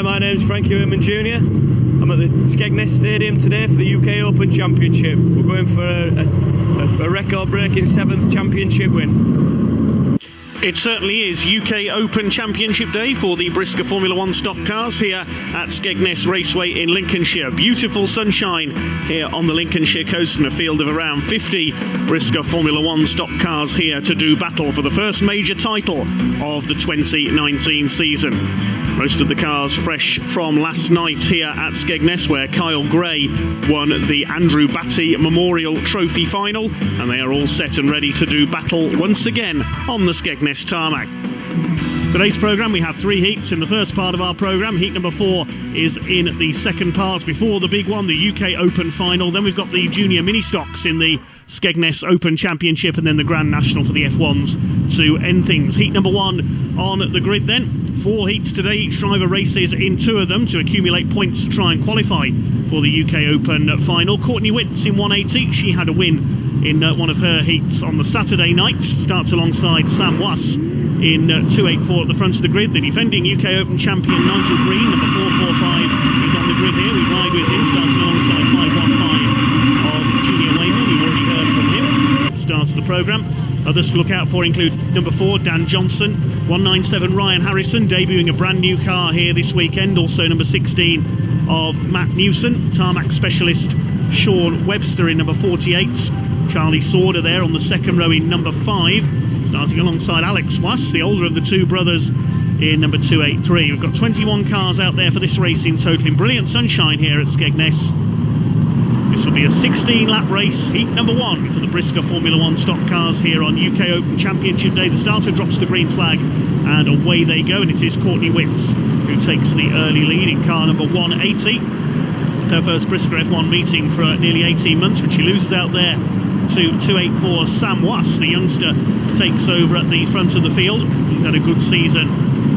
my name's Frankie Herman Jr. I'm at the Skegness Stadium today for the UK Open Championship. We're going for a record-breaking 7th championship win. It certainly is UK Open Championship Day for the Brisca Formula 1 stock cars here at Skegness Raceway in Lincolnshire. Beautiful sunshine here on the Lincolnshire coast and a field of around 50 Brisca Formula 1 stock cars here to do battle for the first major title of the 2019 season. Most of the cars fresh from last night here at Skegness, where Kyle Gray won the Andrew Batty Memorial Trophy final, and they are all set and ready to do battle once again on the Skegness tarmac. Today's programme, we have 3 heats in the first part of our programme. Heat number 4 is in the second part before the big one, the UK Open final. Then we've got the junior mini stocks in the Skegness Open Championship, and then the Grand National for the F1s to end things. Heat number 1 on the grid then. 4 heats today, each driver races in 2 of them to accumulate points to try and qualify for the UK Open final. Courtney Witts in 180, she had a win in one of her heats on the Saturday night. Starts alongside Sam Wass in 284 at the front of the grid. The defending UK Open champion Nigel Green, number 445, is on the grid here. We ride with him, starting alongside 515 of Junior Wayman. We've already heard from him at the start of the programme. Others to look out for include number 4, Dan Johnson, 197 Ryan Harrison, debuting a brand new car here this weekend. Also number 16 of Matt Newson, tarmac specialist Sean Webster in number 48. Charlie Sauder there on the second row in number 5, starting alongside Alex Wass, the older of the 2 brothers, in number 283. We've got 21 cars out there for this race in total, in brilliant sunshine here at Skegness. This will be a 16-lap race, heat number 1 for the Brisca Formula 1 stock cars here on UK Open Championship Day. The starter drops the green flag and away they go, and it is Courtney Witts who takes the early lead in car number 180. Her first Brisca F1 meeting for nearly 18 months, when she loses out there to 284 Sam Wass. The youngster takes over at the front of the field. He's had a good season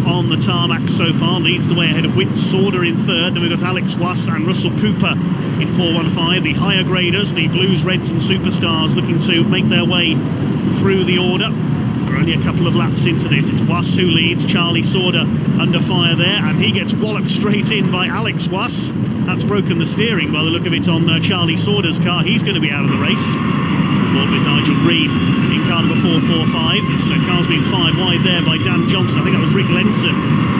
on the tarmac so far, leads the way ahead of Witts, Sauder in 3rd. Then we've got Alex Wass and Russell Cooper in 415. The higher graders, the Blues, Reds and Superstars, looking to make their way through the order. We're only a couple of laps into this. It's Wass who leads, Charlie Sauder under fire there, and he gets walloped straight in by Alex Wass. That's broken the steering by the look of it on Charlie Sauder's car. He's going to be out of the race. Along with Nigel Green in car number 445. This car's been 5 wide there by Dan Johnson. I think that was Rick Lenson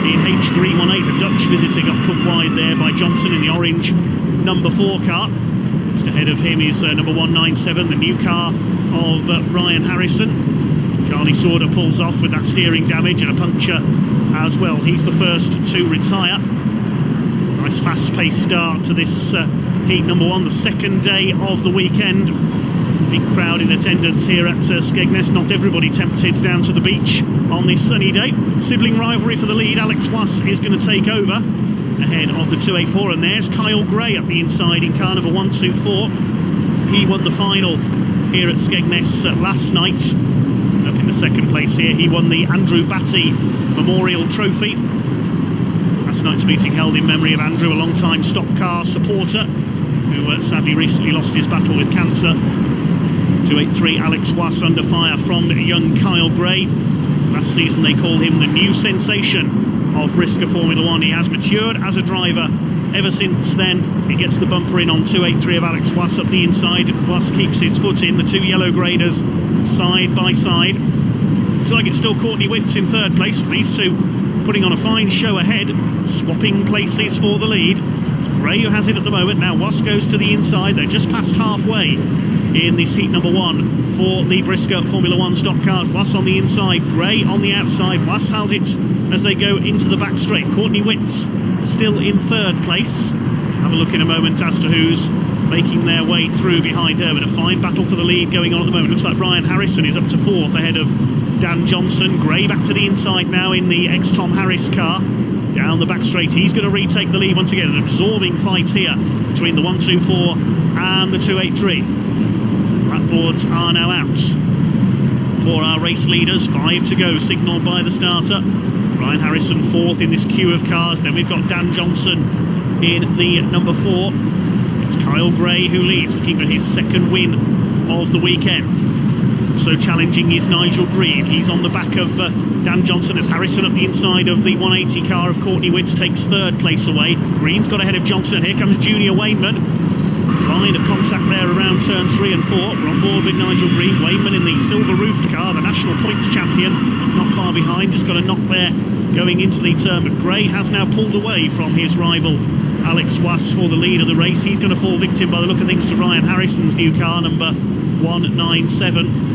in H318. The Dutch visitor got put wide there by Johnson in the orange number 4 car. Just ahead of him is number 197, the new car of Ryan Harrison. Charlie Sauder pulls off with that steering damage and a puncture as well. He's the first to retire. Nice fast-paced start to this heat number 1, the second day of the weekend. Big crowd in attendance here at Skegness. Not everybody tempted down to the beach on this sunny day. Sibling rivalry for the lead. Alex Wass is going to take over ahead of the 284, and there's Kyle Gray up the inside in car number 124. He won the final here at Skegness last night. He's up in the second place here. He won the Andrew Batty Memorial Trophy. Last night's meeting held in memory of Andrew, a long-time stock car supporter who sadly recently lost his battle with cancer. 283 Alex Wass under fire from young Kyle Gray. Last season they called him the new sensation of Brisca Formula 1. He has matured as a driver ever since then. He gets the bumper in on 283 of Alex Wass up the inside. Wass keeps his foot in, the 2 yellow graders side by side. Looks like it's still Courtney Witts in 3rd place. These 2 putting on a fine show ahead, swapping places for the lead. Gray who has it at the moment. Now Wass goes to the inside. They're just past halfway in this heat number 1 for the Brisca Formula 1 stock cars. Wass on the inside, Gray on the outside. Wass has it as they go into the back straight. Courtney Witts still in 3rd place. Have a look in a moment as to who's making their way through behind her, but a fine battle for the lead going on at the moment. Looks like Ryan Harrison is up to 4th ahead of Dan Johnson. Gray back to the inside now in the ex-Tom Harris car. Down the back straight, he's going to retake the lead once again. An absorbing fight here between the 124 and the 283. Boards are now out for our race leaders. 5 to go, signalled by the starter. Ryan Harrison 4th in this queue of cars. Then we've got Dan Johnson in the number 4. It's Kyle Gray who leads, looking for his 2nd win of the weekend. Also challenging is Nigel Green. He's on the back of Dan Johnson as Harrison up the inside of the 180 car of Courtney Witts takes third place away. Green's got ahead of Johnson. Here comes Junior Wayman. Line of contact there around turns 3 and 4. We're on board with Nigel Green. Wayman in the silver roofed car, the national points champion, not far behind. Just got a knock there going into the turn, but Gray has now pulled away from his rival Alex Was for the lead of the race. He's going to fall victim by the look of things to Ryan Harrison's new car, number 197.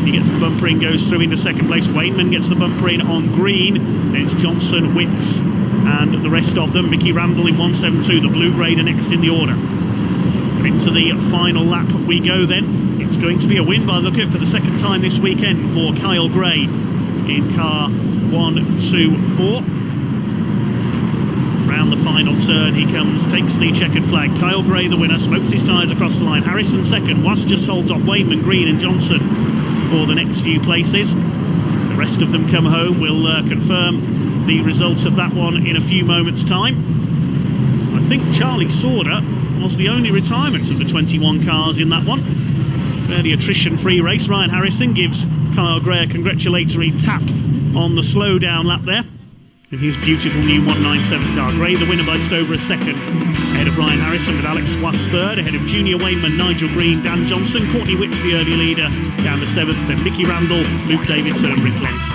He gets the bumper in, goes through into second place. Wayman gets the bumper in on Green. Then it's Johnson, Witts and the rest of them. Mickey Randall in 172, the blue Raider next in the order. Into the final lap we go then. It's going to be a win by the look of it for the second time this weekend for Kyle Gray in car 124. Round the final turn he comes, takes the checkered flag. Kyle Gray the winner, smokes his tyres across the line. Harrison second, Was just holds off Wayman, Green and Johnson for the next few places. The rest of them come home. We'll confirm the results of that one in a few moments' time. I think Charlie Sauder was the only retirement of the 21 cars in that one. Fairly attrition-free race. Ryan Harrison gives Kyle Gray a congratulatory tap on the slow-down lap there in his beautiful new 197 car. Gray the winner by just over a second, ahead of Ryan Harrison, with Alex Was third, ahead of Junior Wayman, Nigel Green, Dan Johnson, Courtney Witts the early leader down to 7th, then Mickey Randall, Luke Davidson and Rick Lenz.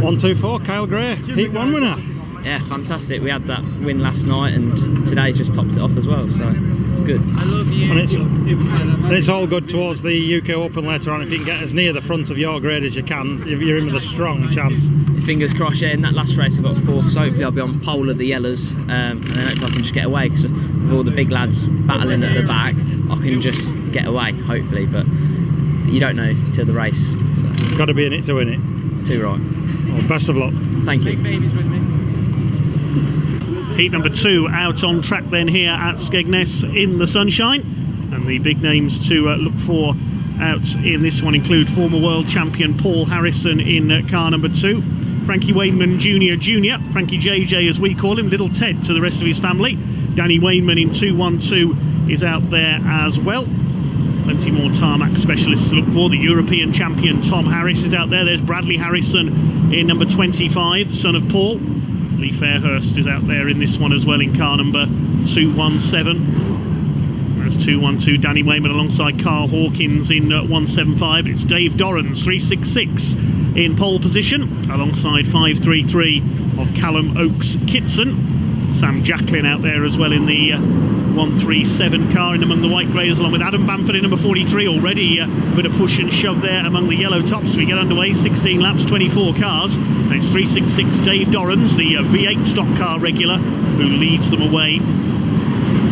124, Kyle Gray, Heat 1 winner. Yeah, fantastic. We had that win last night and today just topped it off as well, so it's good. And it's all good towards the UK Open later on. If you can get as near the front of your grade as you can, you're in with a strong chance. Fingers crossed, yeah, in that last race I got 4th, so hopefully I'll be on pole of the yellows, and then hopefully I can just get away, because with all the big lads battling at the back, I can just get away, hopefully, but you don't know till the race. So. Got to be in it to win it. Too right. Well, best of luck. Thank you. Heat number 2 out on track then here at Skegness in the sunshine, and the big names to look for out in this one include former world champion Paul Harrison in car number 2, Frankie Wayman Jr., Frankie JJ as we call him, Little Ted to the rest of his family. Danny Wayman in 212 is out there as well. Plenty more tarmac specialists to look for. The European champion Tom Harris is out there. There's Bradley Harrison in number 25, son of Paul. Lee Fairhurst is out there in this one as well in car number 217. There's 212, Danny Wayman alongside Carl Hawkins in 175. It's Dave Dorrans, 366 in pole position, alongside 533 of Callum Oakes Kitson. Sam Jacklin out there as well in the 137 car in among the white graders, along with Adam Bamford in number 43. Already a bit of push and shove there among the yellow tops. We get underway, 16 laps, 24 cars. And it's 366 Dave Dorrans, the V8 stock car regular, who leads them away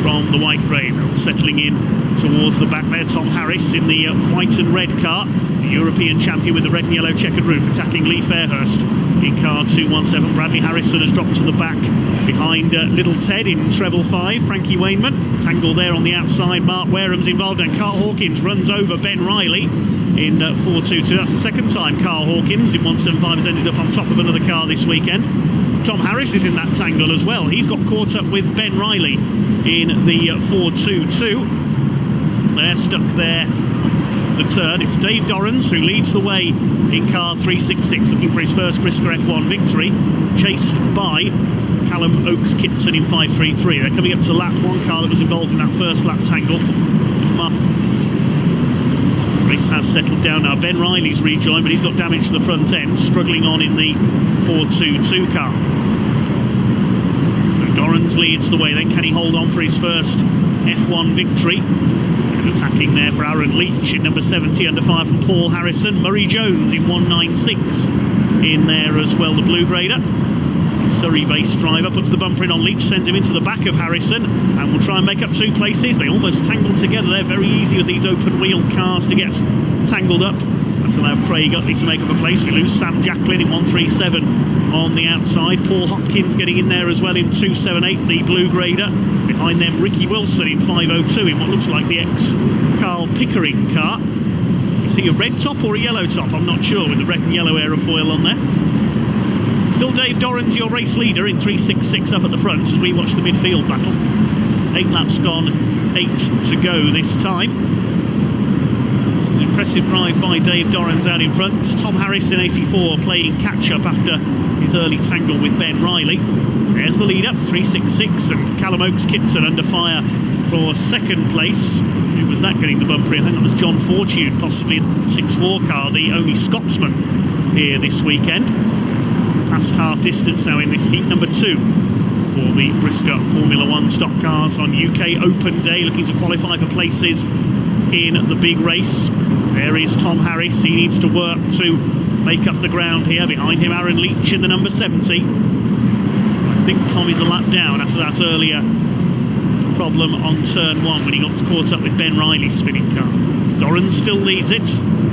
from the white grade. Settling in towards the back there, Tom Harris in the white and red car, the European champion with the red and yellow checkered roof, attacking Lee Fairhurst in car 217. Bradley Harrison has dropped to the back behind Little Ted in treble 5. Frankie Wayman tangled there on the outside. Mark Wareham's involved, and Carl Hawkins runs over Ben Riley in 422. That's the second time Carl Hawkins in 175 has ended up on top of another car this weekend. Tom Harris is in that tangle as well. He's got caught up with Ben Riley in the 422. They're stuck there the turn. It's Dave Dorrans who leads the way in car 366, looking for his first Brisca F1 victory, chased by Callum Oakes Kitson in 533. They're coming up to lap 1. Car that was involved in that first lap tangle. Race has settled down now. Ben Riley's rejoined, but he's got damage to the front end, struggling on in the 422 car. So Dorrans leads the way then. Can he hold on for his first F1 victory? And attacking there for Aaron Leach in number 70 under fire from Paul Harrison. Murray Jones in 196 in there as well, the blue grader. Surrey-based driver puts the bumper in on Leach, sends him into the back of Harrison, and will try and make up 2 places. They almost tangled together. They're very easy with these open-wheel cars to get tangled up. That's allowed Craig Utley to make up a place. We lose Sam Jacklin in 137 on the outside. Paul Hopkins getting in there as well in 278, the blue grader. Behind them, Ricky Wilson in 502 in what looks like the ex-Carl Pickering car. Is he a red top or a yellow top? I'm not sure, with the red and yellow aerofoil on there. Still Dave Dorrans, your race leader, in 366 up at the front as we watch the midfield battle. 8 laps gone, 8 to go this time. impressive drive by Dave Dorrans out in front. Tom Harris in 84 playing catch-up after his early tangle with Ben Riley. There's the lead up, 366, and Callum Oakes-Kitson under fire for second place. Who was that getting the bumper in? I think that was John Fortune, possibly in the 6-4 car, the only Scotsman here this weekend. Past half distance now in this heat number 2 for the brisca Formula 1 stock cars on UK Open Day, looking to qualify for places in the big race. There is Tom Harris. He needs to work to make up the ground here. Behind him, Aaron Leach in the number 70. I think Tom is a lap down after that earlier problem on turn 1 when he got caught up with Ben Riley's spinning car. Dorrans still leads it,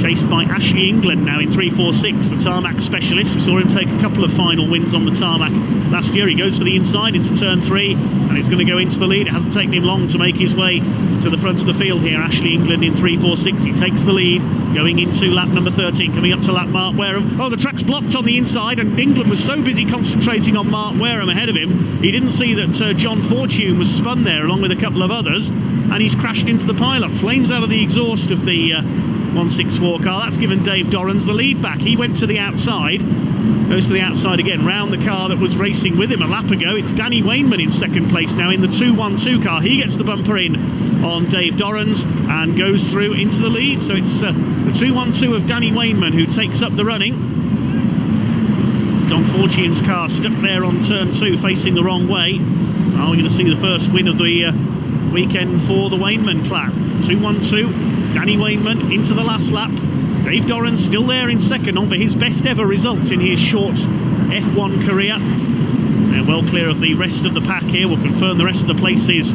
chased by Ashley England now in 346, the tarmac specialist. We saw him take a couple of final wins on the tarmac last year. He goes for the inside into turn 3 and he's going to go into the lead. It hasn't taken him long to make his way to the front of the field here. Ashley England in 346, he takes the lead going into lap number 13, coming up to lap Mark Wareham. Oh, the track's blocked on the inside, and England was so busy concentrating on Mark Wareham ahead of him, he didn't see that John Fortune was spun there along with a couple of others, and he's crashed into the pile-up. Flames out of the exhaust of the 164 car. That's given Dave Dorrans the lead back. He went to the outside, goes to the outside again, round the car that was racing with him a lap ago. It's Danny Wainman in second place now in the 212 car. He gets the bumper in on Dave Dorrans and goes through into the lead. So it's the 212 of Danny Wainman who takes up the running. John Fortune's car stuck there on turn 2 facing the wrong way. We're going to see the first win of the weekend for the Wainman clan. 212, Danny Wainman into the last lap. Dave Dorrans still there in second on for his best ever result in his short F1 career. They're well clear of the rest of the pack here. We'll confirm the rest of the places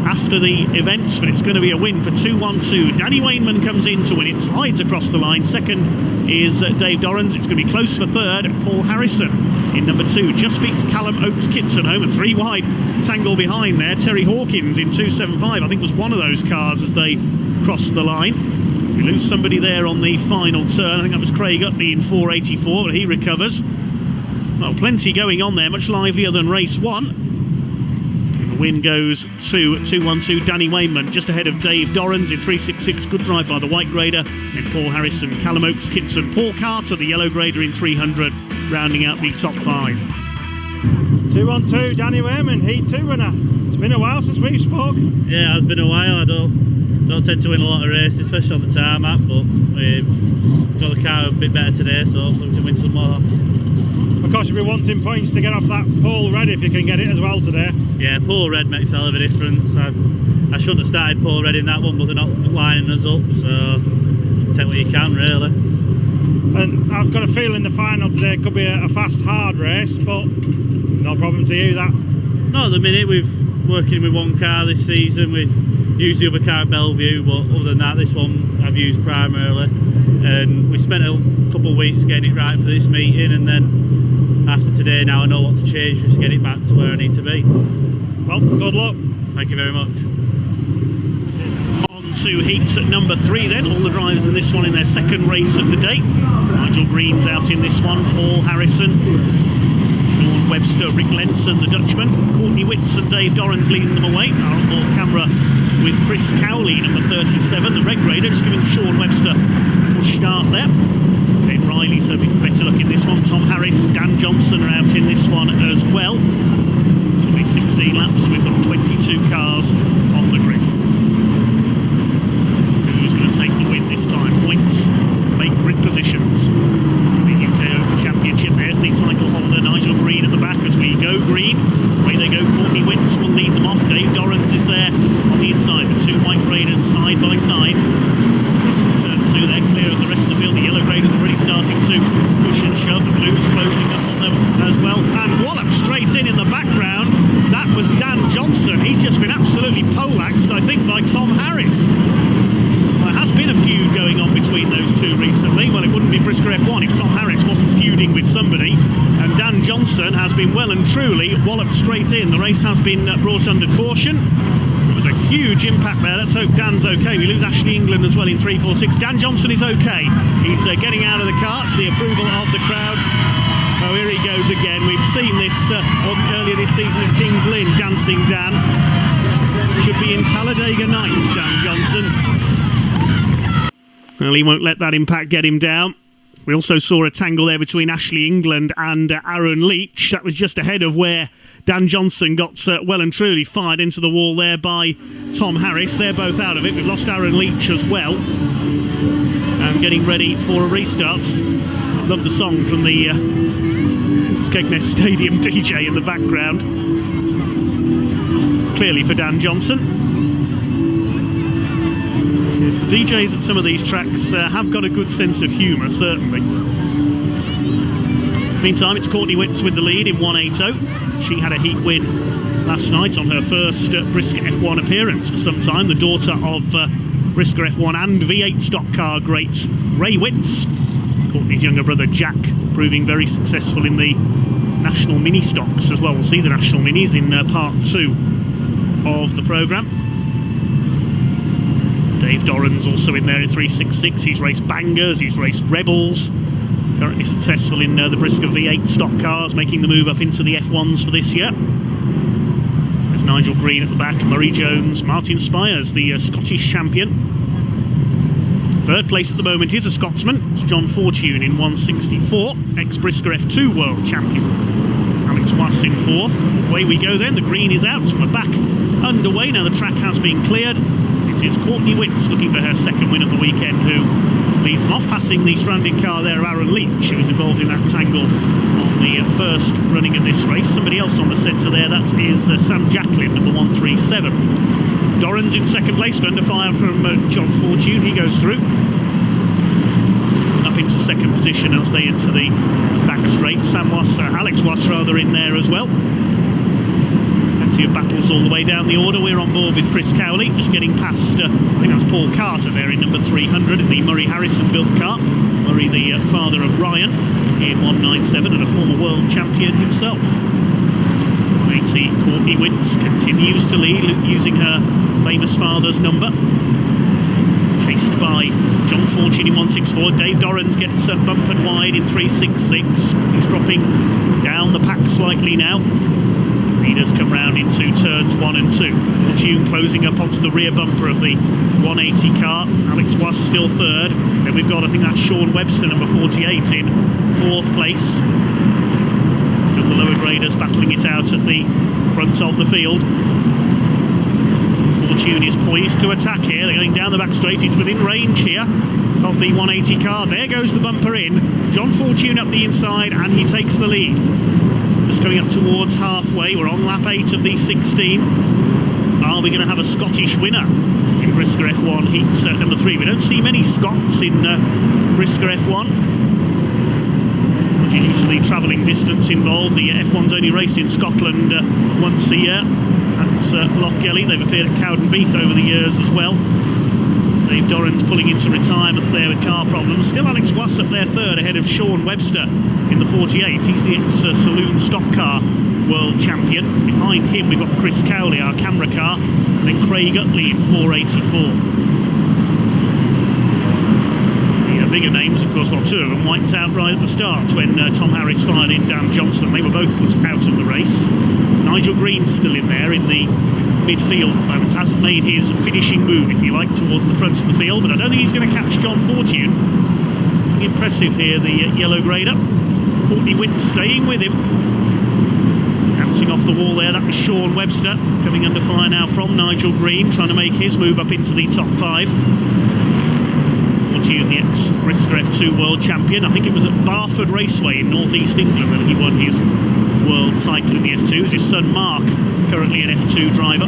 after the events, but it's going to be a win for 212. Danny Wainman comes in to win it, slides across the line. Second is Dave Dorrans. It's going to be close for third. Paul Harrison in number 2 just beats Callum Oakes-Kitson home, a 3 wide tangle behind there. Terry Hawkins in 275 I think was one of those cars as they crossed the line. We lose somebody there on the final turn. I think that was Craig Utley in 484, but he recovers. Well, plenty going on there, much livelier than race 1. And the win goes to 212 Danny Wainman, just ahead of Dave Dorrans in 366. Good drive by the white grader. And Paul Harrison, Callum Oakes-Kitson, Paul Carter, the yellow grader in 300, rounding out the top 5. 212 Danny Wainman, Heat 2 winner. It's been a while since we spoke. Yeah, it's been a while. I don't tend to win a lot of races, especially on the tarmac, but we've got the car a bit better today, so hopefully we can win some more. Of course, you'll be wanting points to get off that pole red if you can get it as well today. Yeah, pole red makes a hell of a difference. I shouldn't have started pole red in that one, but they're not lining us up, so take what you can, really. And I've got a feeling the final today could be a fast, hard race, but no problem to you, that? Not at the minute. We've working with one car this season. We've used the other car at Bellevue, but other than that, this one I've used primarily. And we spent a couple of weeks getting it right for this meeting, and then after today now I know what to change just to get it back to where I need to be. Well, good luck. Thank you very much. On to heats at number 3 then. All the drivers in this one in their second race of the day. Nigel Green's out in this one, Paul Harrison, Sean Webster, Rick Lenson, the Dutchman, Courtney Witts and Dave Dorrans leading them away. Our on-board camera with Chris Cowley, number 37, the red grader, just giving Sean Webster a push start there. Ben Riley's hoping for better luck in this one. Tom Harris, Dan Johnson are out in this one as well. It's only 16 laps. We've got 22 cars on the grid. Who's going to take the win this time? Points, make grid positions. The UK Open Championship. There's the title holder, Nigel Green, at the back as we go green. Away they go. Courtney Witts will lead them off. Dave Dorrans is there on the inside. The 2 white graders side by side. Turn 2, they're clear of the rest of the field. The yellow graders are already starting to push and shove. The blues closing up on them as well. And wallop straight in the background. That was Dan Johnson. He's just been absolutely poleaxed, I think, by Tom Harris. There has been a feud going on between those two recently. Well, it wouldn't be Brisca F1 if Tom Harris wasn't feuding with somebody. And Dan Johnson has been well and truly walloped straight in. The race has been brought under caution. It was a huge impact there. Let's hope Dan's okay. We lose Ashley England as well in 346. Dan Johnson is okay. He's getting out of the car. It's the approval of the crowd. Oh, here he goes again. We've seen this earlier this season at Kings Lynn, Dancing Dan. Should be in Talladega Nights, Dan Johnson. Well, he won't let that impact get him down. We also saw a tangle there between Ashley England and Aaron Leach. That was just ahead of where Dan Johnson got well and truly fired into the wall there by Tom Harris. They're both out of it. We've lost Aaron Leach as well. And getting ready for a restart. Love the song from the Skegness Stadium DJ in the background. Clearly for Dan Johnson. Yes, the DJs at some of these tracks have got a good sense of humour, certainly. Meantime, it's Courtney Witts with the lead in 180. She had a heat win last night on her first brisca F1 appearance for some time. The daughter of brisca F1 and V8 stock car great Ray Witts. Courtney's younger brother Jack proving very successful in the national mini stocks as well. We'll see the national minis in part 2 of the programme. Dave Doran's also in there in 366. He's raced Bangers, he's raced Rebels. Currently successful in the brisca V8 stock cars, making the move up into the F1s for this year. There's Nigel Green at the back, Murray Jones, Martin Spires, the Scottish champion. Third place at the moment is a Scotsman. It's John Fortune in 164, ex-brisca F2 world champion. Alex Was in fourth. Away we go then, the green is out, we're back underway. Now the track has been cleared. It is Courtney Witts looking for her second win of the weekend, who leads them off, passing the stranded car there, Aaron Leach, who was involved in that tangle on the first running of this race. Somebody else on the centre there, that is Sam Jacklin, number 137. Doran's in second place, under fire from John Fortune. He goes through up into second position as they enter the back straight. Alex Was rather in there as well. Plenty of battles all the way down the order. We're on board with Chris Cowley, just getting past, I think that's Paul Carter there in number 300 in the Murray Harrison built car. Murray, the father of Ryan, in 197 and a former world champion himself. 180, Courtney Witts continues to lead using her famous father's number. Chased by John Fortune in 164. Dave Dorrans gets bumpered wide in 366. He's dropping down the pack slightly now. Leaders come round into turns 1 and 2. Fortune closing up onto the rear bumper of the 180 car. Alex Was still third. Then we've got, I think that's Sean Webster, number 48, in fourth place. Still the lower graders battling it out at the front of the field. Fortune is poised to attack here. They're going down the back straight. It's within range here of the 180 car. There goes the bumper in. John Fortune up the inside, and he takes the lead. Just going up towards halfway. We're on lap 8 of the 16. Are we going to have a Scottish winner in brisca F1 heat number 3? We don't see many Scots in brisca F1. There's usually travelling distance involved. The F1's only race in Scotland once a year. That's Lochgelly. They've appeared at Cowdenbeath over the years as well. Dave Doran's pulling into retirement there with car problems. Still Alex Was up there third, ahead of Sean Webster in the 48. He's the ex-saloon stock car world champion. Behind him we've got Chris Cowley, our camera car, and then Craig Utley in 484. The bigger names, of course, well, two of them wiped out right at the start when Tom Harris fired in Dan Johnson. They were both put out of the race. Nigel Green's still in there in the midfield at the moment. Hasn't made his finishing move, if you like, towards the front of the field, but I don't think he's going to catch John Fortune. Impressive here, the yellow grader. Courtney Witts staying with him. Bouncing off the wall there, that was Sean Webster, coming under fire now from Nigel Green, trying to make his move up into the top 5. Fortune, the ex-brisca F2 world champion. I think it was at Barford Raceway in North East England that he won his world title in the F2. It's his son Mark, currently an F2 driver.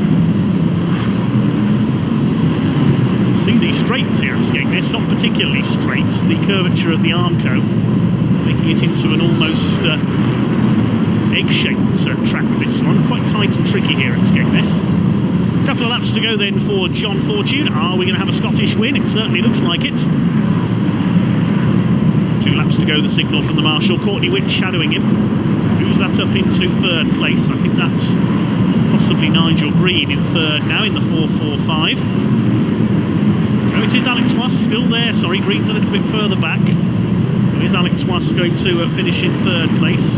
See these straights here at Skegness, not particularly straight. The curvature of the Armco making it into an almost egg-shaped track, this one. Quite tight and tricky here at Skegness. A couple of laps to go then for John Fortune. Are we going to have a Scottish win? It certainly looks like it. 2 laps to go, the signal from the marshal. Courtney Witts shadowing him. Who's that up into third place? I think that's possibly Nigel Green in third now in the 445. No, it is Alex Was still there. Sorry, Green's a little bit further back. So is Alex Was going to finish in third place.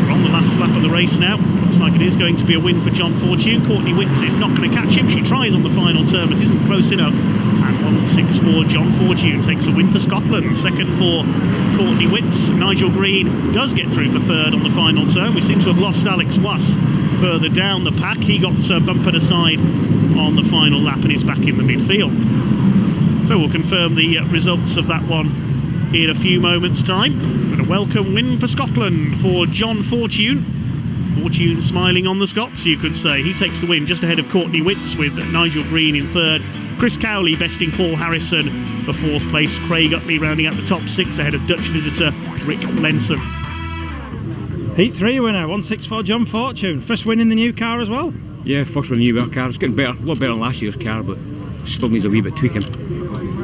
We're on the last lap of the race now. Looks like it is going to be a win for John Fortune. Courtney Witts is not going to catch him. She tries on the final turn, but isn't close enough. And 1.64, John Fortune takes a win for Scotland. Second for Courtney Witts. Nigel Green does get through for third on the final turn. We seem to have lost Alex Wass further down the pack. He got bumpered aside on the final lap and is back in the midfield. So we'll confirm the results of that one in a few moments' time. But a welcome win for Scotland for John Fortune. Fortune smiling on the Scots, you could say. He takes the win just ahead of Courtney Witts, with Nigel Green in third. Chris Cowley besting Paul Harrison for fourth place. Craig Utley rounding out the top six ahead of Dutch visitor Rick Lenson. Heat 3 winner, 164 John Fortune. First win in the new car as well? Yeah, first one in the new car. It's getting better, a lot better than last year's car, but still needs a wee bit tweaking.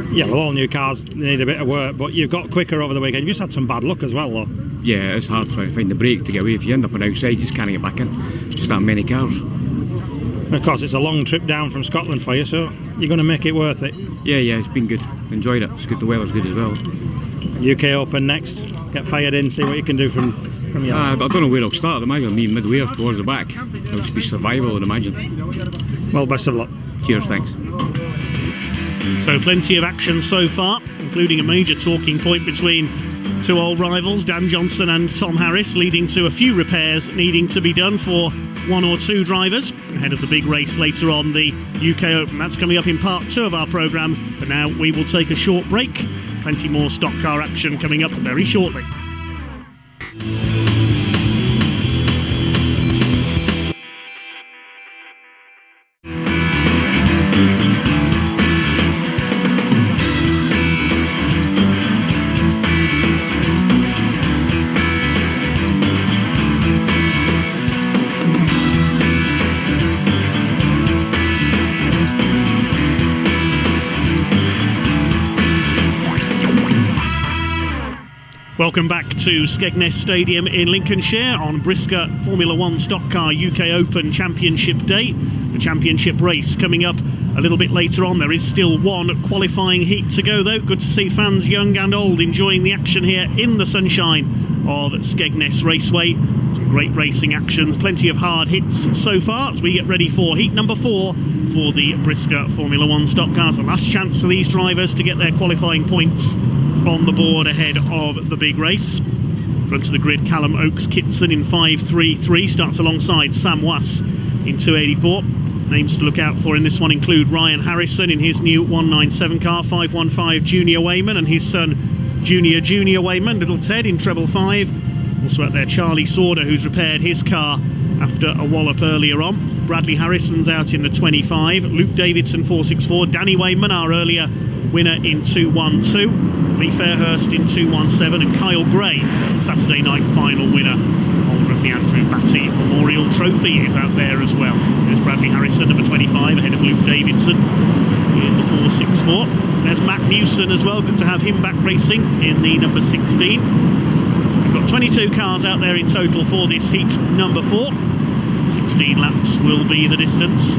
Yeah, well, all new cars need a bit of work, but you've got quicker over the weekend. You've just had some bad luck as well, though. Yeah, it's hard trying to find the brake to get away. If you end up on the outside, you just can't get back in. Just that many cars. And of course, it's a long trip down from Scotland for you, so you're going to make it worth it. Yeah, it's been good. Enjoyed it. It's good. The weather's good as well. UK Open next. Get fired in, see what you can do from your... I don't know where I'll start. I'd imagine me midway towards the back. It'll just be survival, I'd imagine. Well, best of luck. Cheers, thanks. So plenty of action so far, including a major talking point between two old rivals, Dan Johnson and Tom Harris, leading to a few repairs needing to be done for one or two drivers ahead of the big race later on, the UK Open. That's coming up in part 2 of our programme, but now we will take a short break. Plenty more stock car action coming up very shortly. Welcome back to Skegness Stadium in Lincolnshire on brisca Formula 1 Stock Car UK Open Championship Day. The championship race coming up a little bit later on. There is still one qualifying heat to go though. Good to see fans young and old enjoying the action here in the sunshine of Skegness Raceway. Some great racing actions, plenty of hard hits so far as we get ready for heat number 4 for the brisca Formula 1 Stock Cars. The last chance for these drivers to get their qualifying points on the board ahead of the big race. Front of the grid, Callum Oakes-Kitson in 5.33 starts alongside Sam Wass in 2.84. Names to look out for in this one include Ryan Harrison in his new 197 car, 515 Junior Wayman, and his son Junior Wayman, Little Ted in treble 5. Also out there Charlie Sauder, who's repaired his car after a wallop earlier on. Bradley Harrison's out in the 25. Luke Davidson 464. Danny Wayman, our earlier winner, in 212. Lee Fairhurst in 217, and Kyle Gray, Saturday night final winner, holder of the Andrew Batty Memorial Trophy, is out there as well. There's Bradley Harrison, number 25, ahead of Luke Davidson in the 464. There's Matt Newson as well, good to have him back racing in the number 16. We've got 22 cars out there in total for this heat number 4. 16 laps will be the distance.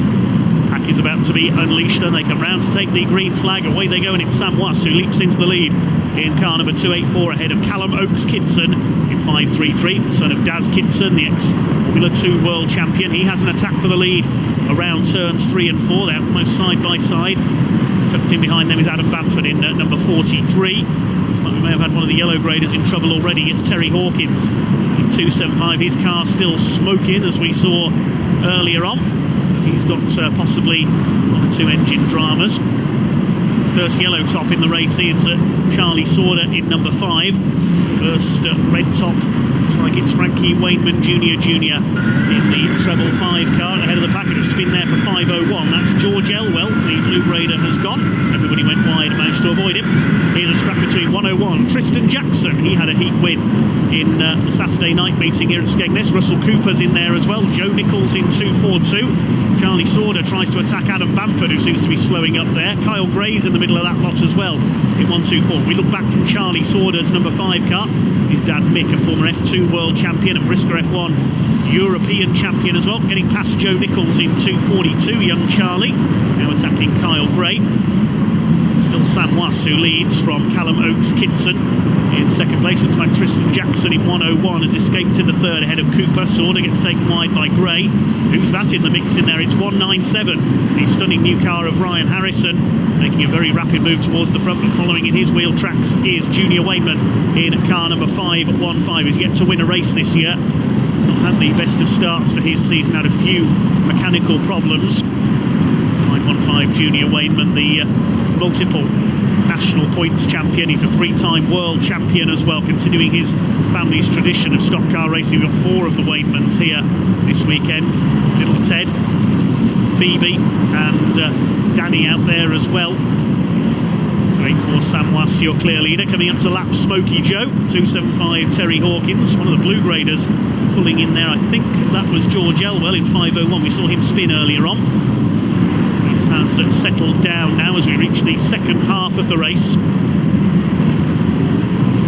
Pack is about to be unleashed, and they come round to take the green flag. Away they go, and it's Sam Wass who leaps into the lead in car number 284 ahead of Callum Oakes-Kitson in 5.33, son of Daz Kitson, the ex-Formula 2 world champion. He has an attack for the lead around turns 3 and 4. They're almost side by side. Tucked in behind them is Adam Bamford in number 43. Looks like we may have had one of the yellow graders in trouble already. It's Terry Hawkins in 275. His car still smoking, as we saw earlier on. He's got possibly 1 or 2 engine dramas. First yellow top in the race is Charlie Sauder in number 5. First red top, looks like it's Frankie Wayman Jr. in the treble 5 car. Ahead of the pack, and a spin there for 5.01. That's George Elwell. The blue raider has gone. Everybody went wide and managed to avoid him. Here's a scrap between 101. Tristan Jackson, he had a heat win in the Saturday night meeting here at Skegness. Russell Cooper's in there as well. Joe Nichols in 2.42. Charlie Sauder tries to attack Adam Bamford, who seems to be slowing up there. Kyle Gray's in the middle of that lot as well in 1.24. We look back from Charlie Sauder's number 5 car. His dad Mick, a former F2 world champion and brisca F1 European champion as well, getting past Joe Nichols in 2.42. Young Charlie now attacking Kyle Gray. Still Sam Wass who leads from Callum Oakes-Kitson In second place, looks like Tristan Jackson in 1:01 has escaped in the third ahead of Cooper. Sorda gets taken wide by Gray. Who's that in the mix in there? It's 1:97. The stunning new car of Ryan Harrison, making a very rapid move towards the front, but following in his wheel tracks is Junior Wainman in car number 515. He's yet to win a race this year. Not had the best of starts to his season, had a few mechanical problems. 515 Junior Wainman, the multiple national points champion. He's a three-time world champion as well, continuing his family's tradition of stock car racing. We've got 4 of the Wainmans here this weekend. Little Ted, Phoebe and Danny out there as well. 284 Sam Wass, your clear leader. Coming up to lap Smokey Joe. 275 Terry Hawkins, one of the blue graders, pulling in there. I think that was George Elwell in 5:01. We saw him spin earlier on. Has settled down now as we reach the second half of the race.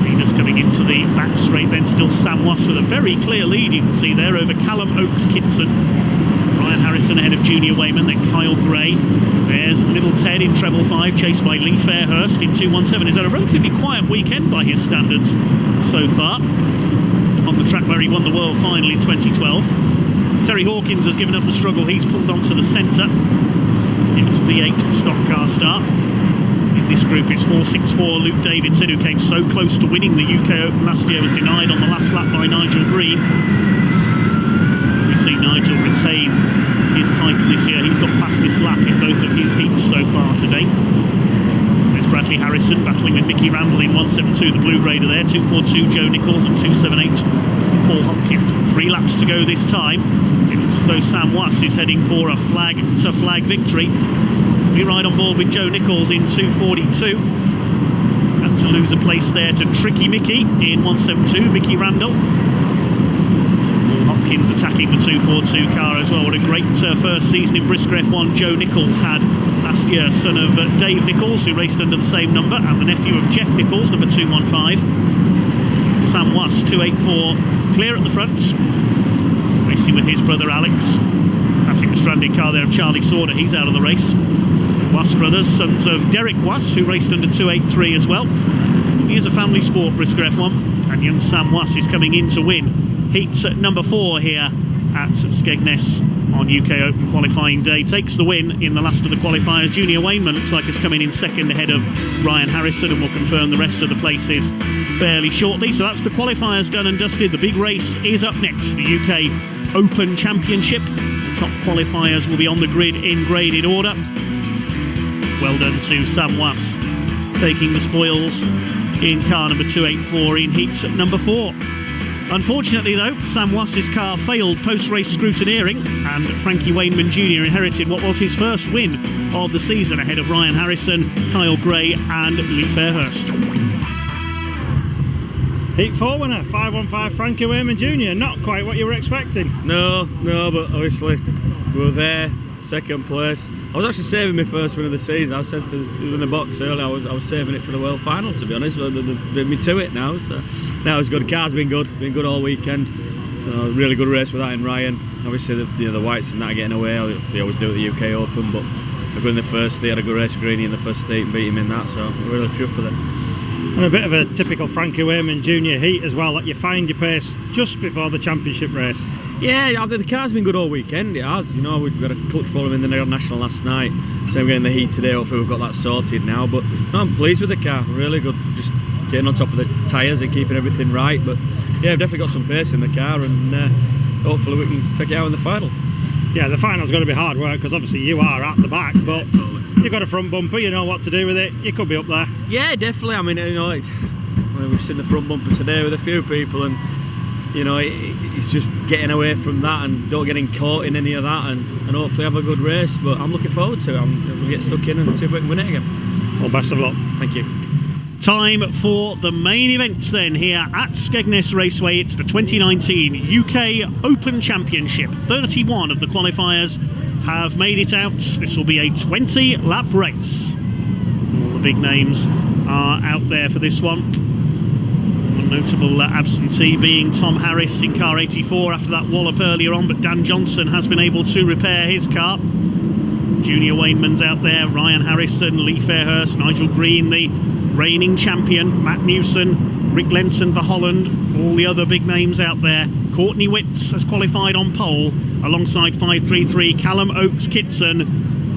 Leaders coming into the back straight, then still Sam Wass with a very clear lead, you can see there, over Callum Oakes-Kitson. Ryan Harrison ahead of Junior Wainman, then Kyle Gray. There's Little Ted in treble 5, chased by Lee Fairhurst in 217. He's had a relatively quiet weekend by his standards so far, on the track where he won the world final in 2012. Terry Hawkins has given up the struggle, he's pulled onto the centre. It's V8 stock car start. In this group it's 464 Luke Davidson, who came so close to winning the UK Open last year, was denied on the last lap by Nigel Green. We see Nigel retain his title this year. He's got fastest lap in both of his heats so far today. There's Bradley Harrison battling with Mickey Randall in 172, the blue grader there. 242 Joe Nichols and 278 Paul Hopkins. 3 laps to go this time. It looks as though Sam Wass is heading for a flag victory. We ride on board with Joe Nichols in 242. Had to lose a place there to Tricky Mickey in 172, Mickey Randall. Paul Hopkins attacking the 242 car as well. What a great first season in Brisca F1 Joe Nichols had last year, son of Dave Nichols, who raced under the same number, and the nephew of Jeff Nichols, number 215. Sam Wass, 284, clear at the front, racing with his brother Alex. Passing the stranded car there of Charlie Sorda, he's out of the race. Wass brothers, sons of Derek Wass, who raced under 283 as well. He is a family sport, Brisca F1, and young Sam Wass is coming in to win heats at number 4 here at Skegness on UK Open qualifying day. Takes the win in the last of the qualifiers. Junior Wainman looks like is coming in second ahead of Ryan Harrison, and we'll confirm the rest of the places fairly shortly. So that's the qualifiers done and dusted. The big race is up next, the UK Open Championship. Top qualifiers will be on the grid in graded order. Well done to Sam Wass, taking the spoils in car number 284 in heats at number 4. Unfortunately though, Sam Wass's car failed post-race scrutineering, and Frankie Wainman Jr. inherited what was his first win of the season ahead of Ryan Harrison, Kyle Gray and Lee Fairhurst. Heat 4 winner, 515 Frankie Wainman Jr. Not quite what you were expecting. No, but obviously we were there, second place. I was actually saving my first win of the season. I was said to in the box earlier, I was saving it for the world final, to be honest. They did me to it now, so now it's good. Car's been good all weekend. Really good race with that in Ryan. Obviously the whites and that are getting away. They always do at the UK Open, but I got in the first heat, had a good race with Greenie in the first heat and beat him in that, so I'm really chuffed for that. And a bit of a typical Frankie Wainman Jr. heat as well, that you find your pace just before the championship race. Yeah, the car's been good all weekend, it has. You know, we've got a clutch problem in the National last night, so we're getting the heat today. Hopefully we've got that sorted now, but no, I'm pleased with the car, really good. Just getting on top of the tyres and keeping everything right, but yeah, I've definitely got some pace in the car, and hopefully we can take it out in the final. Yeah, the final's going to be hard work, because obviously you are at the back, but you've got a front bumper, you know what to do with it, you could be up there. Yeah, definitely. I mean, you know, we've seen the front bumper today with a few people, and you know, it's just getting away from that and not getting caught in any of that, and hopefully have a good race. But I'm looking forward to it. We'll get stuck in and see if we can win it again. Well, best of luck. Thank you. Time for the main events then here at Skegness Raceway. It's the 2019 UK Open Championship. 31 of the qualifiers have made it out. This will be a 20-lap race. All the big names are out there for this one. One notable absentee being Tom Harris in car 84 after that wallop earlier on, but Dan Johnson has been able to repair his car. Junior Wainman's out there, Ryan Harrison, Lee Fairhurst, Nigel Green, the reigning champion, Matt Newson, Rick Lenson for Holland, all the other big names out there. Courtney Witts has qualified on pole alongside 533 Callum Oakes Kitson.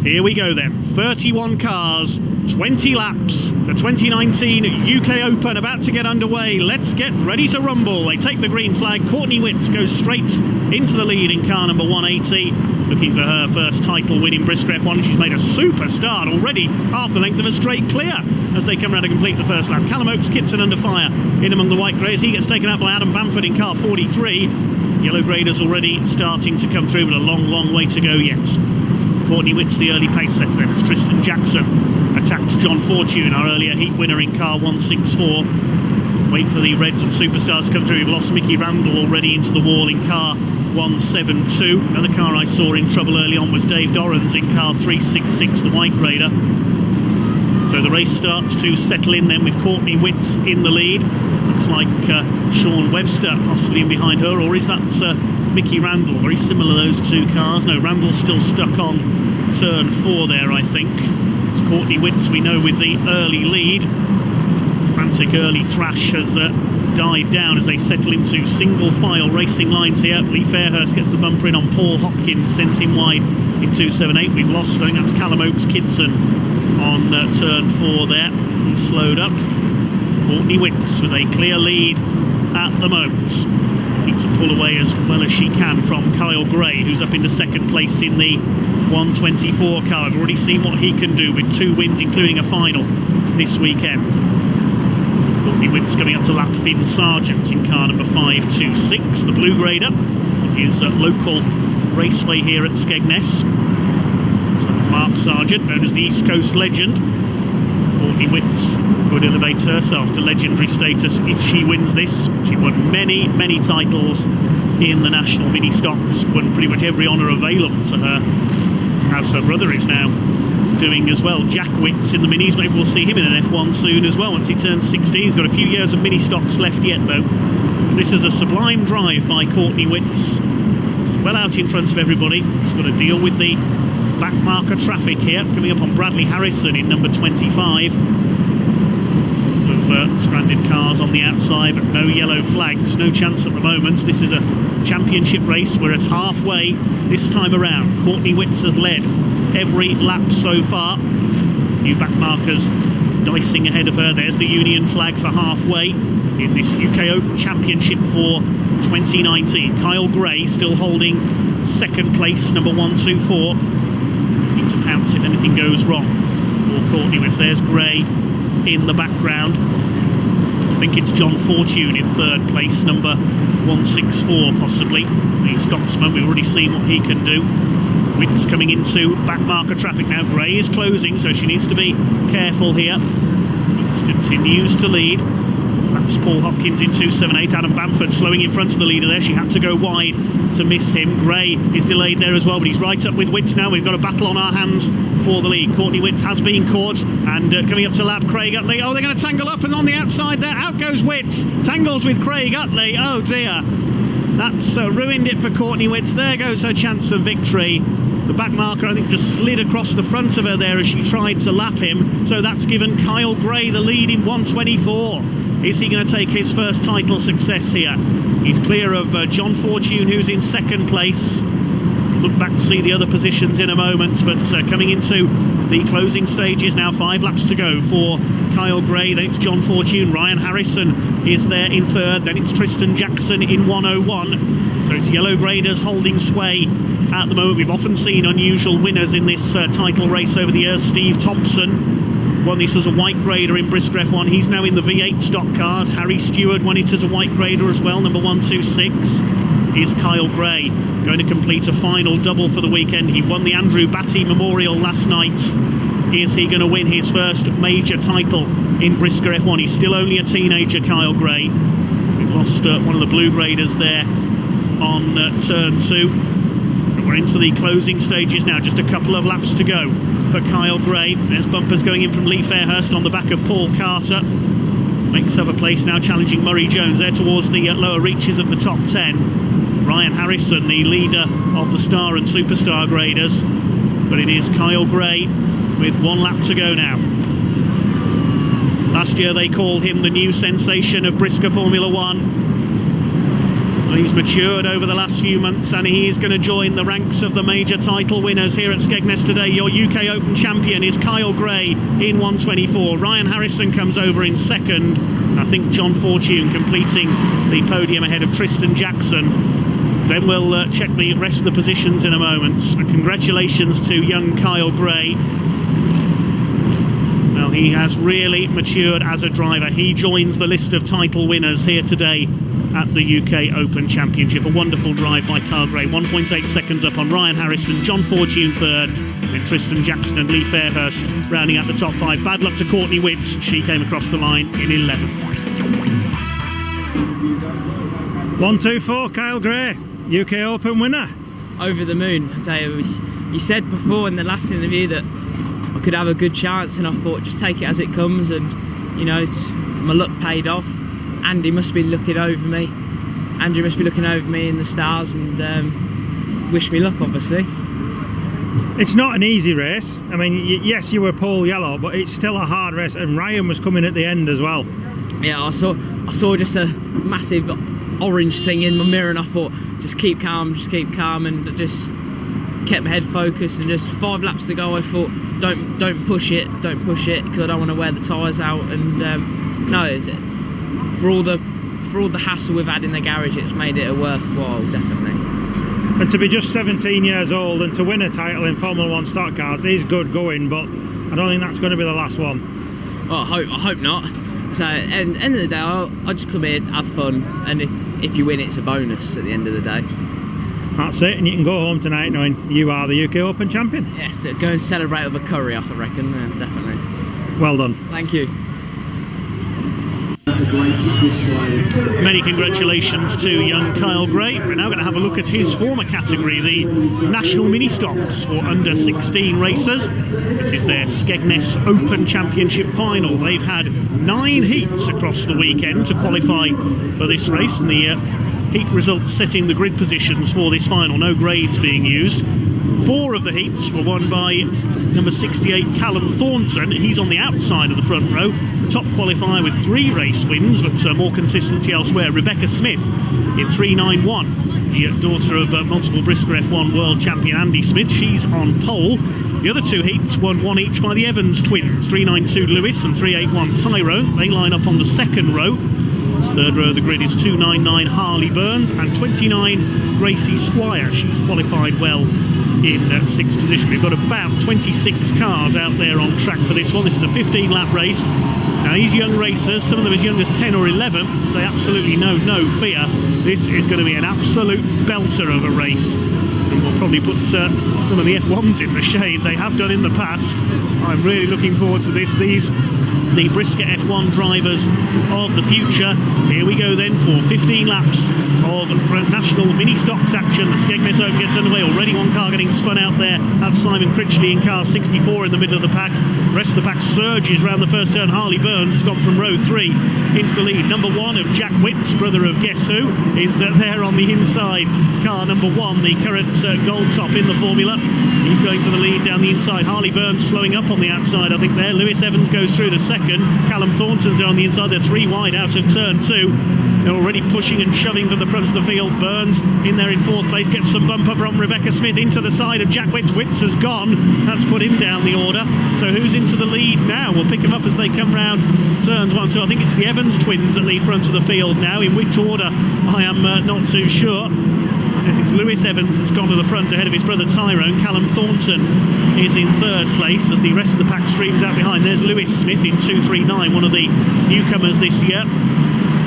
Here we go then, 31 cars, 20 laps, the 2019 UK Open about to get underway. Let's get ready to rumble. They take the green flag. Courtney Witts goes straight into the lead in car number 180, looking for her first title win in brisca F1. She's made a super start already, half the length of a straight clear as they come around to complete the first lap. Callum Oakes Kitson under fire in among the white greys. He gets taken out by Adam Bamford in car 43. Yellow graders already starting to come through, but a long way to go yet. Courtney Witts, the early pace setter then, as Tristan Jackson attacks John Fortune, our earlier heat winner in car 164. Wait for the Reds and Superstars to come through. We've lost Mickey Randall already into the wall in car 172. Another car I saw in trouble early on was Dave Dorrans in car 366, the white grader. So the race starts to settle in then with Courtney Witts in the lead. Looks like Sean Webster possibly in behind her, or is that Mickey Randall? Very similar, those two cars. No, Randall's still stuck on turn 4 there, I think. It's Courtney Witts, we know, with the early lead. Frantic early thrash has died down as they settle into single file racing lines here. Lee Fairhurst gets the bumper in on Paul Hopkins, sends him wide in 278. We've lost, I think that's Callum Oakes Kitson on turn 4 there. He's slowed up. Courtney Witts with a clear lead at the moment. Needs to pull away as well as she can from Kyle Gray, who's up into second place in the 124 car. I've already seen what he can do with 2 wins, including a final this weekend. Courtney Witts coming up to lap Finn Sargent in car number 526. The blue grader is a local raceway here at Skegness. So Mark Sargent, known as the East Coast legend. Courtney Witts could elevate herself to legendary status if she wins this. She won many titles in the national mini stocks, won pretty much every honour available to her, as her brother is now doing as well. Jack Witts in the minis, maybe we'll see him in an F1 soon as well once he turns 16. He's got a few years of mini stocks left yet though. This is a sublime drive by Courtney Witts, well out in front of everybody. She's got to deal with the back marker traffic here, coming up on Bradley Harrison in number 25. Stranded cars on the outside, but no yellow flags, no chance at the moment. This is a championship race. We're at halfway this time around. Courtney Witts has led every lap so far. New back markers dicing ahead of her. There's the Union flag for halfway in this UK Open Championship for 2019. Kyle Gray still holding second place, number 124. Need to pounce if anything goes wrong for Courtney Witts. There's Gray in the background. I think it's John Fortune in third place, number 164 possibly. The Scotsman, we've already seen what he can do. Witts coming into back marker traffic now. Gray is closing, so she needs to be careful here. Witts continues to lead. Perhaps Paul Hopkins in 278. Adam Bamford slowing in front of the leader there. She had to go wide to miss him. Gray is delayed there as well, but he's right up with Witts now. We've got a battle on our hands for the lead. Courtney Witts has been caught, and coming up to lap Craig Utley. Oh, they're going to tangle up, and on the outside there, out goes Witts. Tangles with Craig Utley. Oh dear. That's ruined it for Courtney Witts. There goes her chance of victory. The back marker, I think, just slid across the front of her there as she tried to lap him. So that's given Kyle Gray the lead in 124. Is he going to take his first title success here? He's clear of John Fortune, who's in second place. Look back to see the other positions in a moment, but coming into the closing stages now, 5 laps to go for Kyle Gray. Then it's John Fortune. Ryan Harrison is there in third. Then it's Tristan Jackson in 101. So it's yellow graders holding sway at the moment. We've often seen unusual winners in this title race over the years. Steve Thompson won this as a white grader in brisca F1. He's now in the V8 stock cars. Harry Stewart won it as a white grader as well, number 126. Is Kyle Gray going to complete a final double for the weekend? He won the Andrew Batty Memorial last night. Is he going to win his first major title in brisca F1? He's still only a teenager, Kyle Gray. We've lost one of the blue graders there on turn 2. But we're into the closing stages now, just a couple of laps to go for Kyle Gray. There's bumpers going in from Lee Fairhurst on the back of Paul Carter. Makes up a place now, challenging Murray Jones there towards the lower reaches of the top 10. Ryan Harrison, the leader of the Star and Superstar graders. But it is Kyle Gray with 1 lap to go now. Last year they called him the new sensation of brisca Formula 1. He's matured over the last few months, and he is going to join the ranks of the major title winners here at Skegness today. Your UK Open champion is Kyle Gray in 124. Ryan Harrison comes over in second. I think John Fortune completing the podium ahead of Tristan Jackson. Then we'll check the rest of the positions in a moment. And congratulations to young Kyle Gray. Well, he has really matured as a driver. He joins the list of title winners here today at the UK Open Championship. A wonderful drive by Kyle Gray. 1.8 seconds up on Ryan Harrison, John Fortune third, and Tristan Jackson and Lee Fairhurst rounding out the top 5. Bad luck to Courtney Witts. She came across the line in 11th. 124, Kyle Gray, UK Open winner. Over the moon. I tell you, you said before in the last interview that I could have a good chance, and I thought just take it as it comes, and you know, my luck paid off. Andy must be looking over me. Andrew must be looking over me in the stars, and wish me luck, obviously. It's not an easy race. I mean, yes, you were pole yellow, but it's still a hard race, and Ryan was coming at the end as well. Yeah, I saw just a massive orange thing in my mirror, and I thought, just keep calm, and just kept my head focused, and just 5 laps to go, I thought, don't push it, because I don't want to wear the tyres out, and no, is it? For all the hassle we've had in the garage, it's made it a worthwhile, definitely. And to be just 17 years old and to win a title in Formula 1 stock cars is good going, but I don't think that's going to be the last one. Well, I hope not. So, end of the day, I'll just come here, have fun, and if you win, it's a bonus at the end of the day. That's it, and you can go home tonight knowing you are the UK Open champion. Yes, to go and celebrate with a curry off, I reckon, definitely. Well done. Thank you. Many congratulations to young Kyle Gray. We're now going to have a look at his former category, the National Mini Stocks for under 16 racers. This is their Skegness Open Championship final. They've had 9 heats across the weekend to qualify for this race, and the heat results setting the grid positions for this final. No grades being used. 4 of the heats were won by number 68 Callum Thornton. He's on the outside of the front row. The top qualifier with 3 race wins, but more consistency elsewhere. Rebecca Smith in 391, the daughter of multiple brisca F1 world champion Andy Smith. She's on pole. The other 2 heats won 1 each by the Evans twins, 392 Lewis and 381 Tyrone. They line up on the second row. Third row of the grid is 299 Harley Burns and 29 Gracie Squire. She's qualified well in 6th position. We've got about 26 cars out there on track for this one. This is a 15-lap race. Now, these young racers, some of them as young as 10 or 11, they absolutely know no fear. This is going to be an absolute belter of a race. And we'll probably put some of the F1s in the shade. They have done in the past. I'm really looking forward to this. These the brisca F1 drivers of the future. Here we go then for 15 laps of national mini stocks action. The Skegness Open gets underway. Already one car getting spun out there. That's Simon Critchley in car 64 in the middle of the pack. The rest of the pack surges round the first turn. Harley Burns has gone from row 3 into the lead. Number 1 of Jack Witts, brother of Guess Who, is there on the inside. Car number 1, the current gold top in the formula. He's going for the lead down the inside. Harley Burns slowing up on the outside, I think there. Lewis Evans goes through to second. Callum Thornton's there on the inside. They're 3 wide out of turn 2. They're already pushing and shoving to the front of the field. Burns in there in 4th place. Gets some bumper from Rebecca Smith into the side of Jack Witts. Witts has gone. That's put him down the order. So who's into the lead now? We'll pick them up as they come round turns 1, 2. I think it's the Evans twins that lead front of the field now. In which order, I am not too sure. As it's Lewis Evans that's gone to the front ahead of his brother Tyrone. Callum Thornton is in 3rd place as the rest of the pack streams out behind. There's Lewis Smith in 239, one of the newcomers this year.